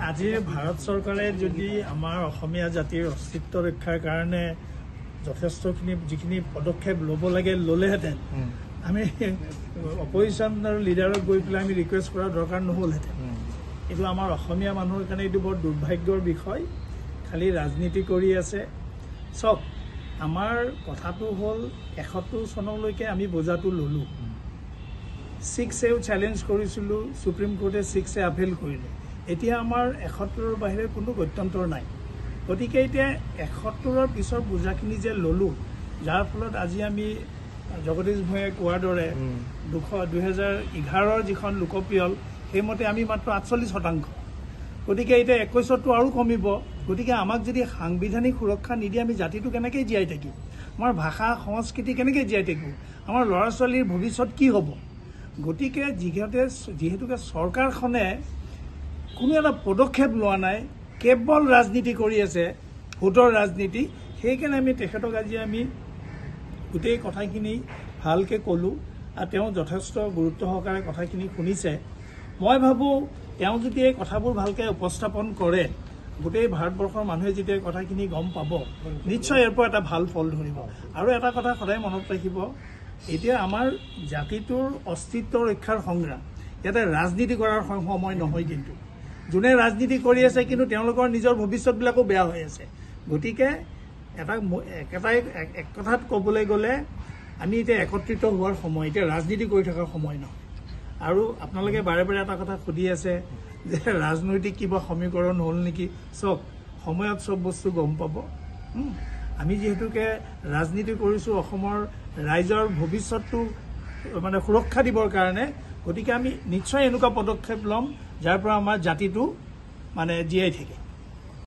আজি ভাৰত চৰকাৰে যদি আমাৰ অসমীয়া জাতিৰ অস্তিত্ব ৰক্ষাৰ কাৰণে যথেষ্টখিনি যিখিনি পদক্ষেপ ল'ব লাগে ল'লেহেঁতেন আমি অপজিশ্যনৰ লিডাৰক গৈ পেলাই আমি ৰিকুৱেষ্ট কৰাৰ দৰকাৰ নহ'লহেঁতেন। এইটো আমাৰ অসমীয়া মানুহৰ কাৰণে এইটো বৰ দুৰ্ভাগ্যৰ বিষয়। খালি ৰাজনীতি কৰি আছে। চাওক, আমাৰ কথাটো হ'ল ৭১ চনলৈকে আমি বোজাটো ল'লোঁ। 6A চেলেঞ্জ কৰিছিলোঁ, সুপ্ৰিম কোৰ্টে 6A আপিল কৰিলে। এতিয়া আমাৰ ৭১ৰ বাহিৰে কোনো গত্যন্তৰ নাই। গতিকে এতিয়া ৭১ৰ পিছৰ বোজাখিনি যে ল'লোঁ, যাৰ ফলত আজি আমি জগদীশ ভূঞাই কোৱাৰ দৰে 2011ৰ যিখন লোকপিয়ল সেইমতে আমি মাত্ৰ 48%। গতিকে এতিয়া 21তো আৰু কমিব। গতিকে আমাক যদি সাংবিধানিক সুৰক্ষা নিদিয়ে আমি জাতিটো কেনেকৈ জীয়াই থাকিম? আমাৰ ভাষা সংস্কৃতি কেনেকৈ জীয়াই থাকিব? আমাৰ ল'ৰা ছোৱালীৰ ভৱিষ্যত কি হ'ব? গতিকে যিহেতুকে চৰকাৰখনে কোনো এটা পদক্ষেপ লোৱা নাই, কেৱল ৰাজনীতি কৰি আছে, ভোটৰ ৰাজনীতি। সেইকাৰণে আমি তেখেতক আজি আমি গোটেই কথাখিনি ভালকৈ ক'লোঁ আৰু তেওঁ যথেষ্ট গুৰুত্ব সহকাৰে কথাখিনি শুনিছে। মই ভাবোঁ তেওঁ যদি এই কথাবোৰ ভালকৈ উপস্থাপন কৰে, গোটেই ভাৰতবৰ্ষৰ মানুহে যেতিয়া কথাখিনি গম পাব, নিশ্চয় ইয়াৰ পৰা এটা ভাল ফল ধৰিব। আৰু এটা কথা সদায় মনত ৰাখিব, এতিয়া আমাৰ জাতিটোৰ অস্তিত্ব ৰক্ষাৰ সংগ্ৰাম, ইয়াতে ৰাজনীতি কৰাৰ সময় নহয়। কিন্তু যোনে ৰাজনীতি কৰি আছে কিন্তু তেওঁলোকৰ নিজৰ ভৱিষ্যতবিলাকো বেয়া হৈ আছে। গতিকে এক কথাত ক'বলৈ গ'লে আমি এতিয়া একত্ৰিত হোৱাৰ সময়, এতিয়া ৰাজনীতি কৰি থকাৰ সময় নহয়। আৰু আপোনালোকে বাৰে বাৰে এটা কথা সুধি আছে যে ৰাজনৈতিক কিবা সমীকৰণ হ'ল নেকি? চাওক, সময়ত চব বস্তু গম পাব। আমি যিহেতুকে ৰাজনীতি কৰিছোঁ অসমৰ ৰাইজৰ ভৱিষ্যতটো মানে সুৰক্ষা দিবৰ কাৰণে, গতিকে আমি নিশ্চয় এনেকুৱা পদক্ষেপ ল'ম যাৰ পৰা আমাৰ জাতিটো মানে জীয়াই থাকে।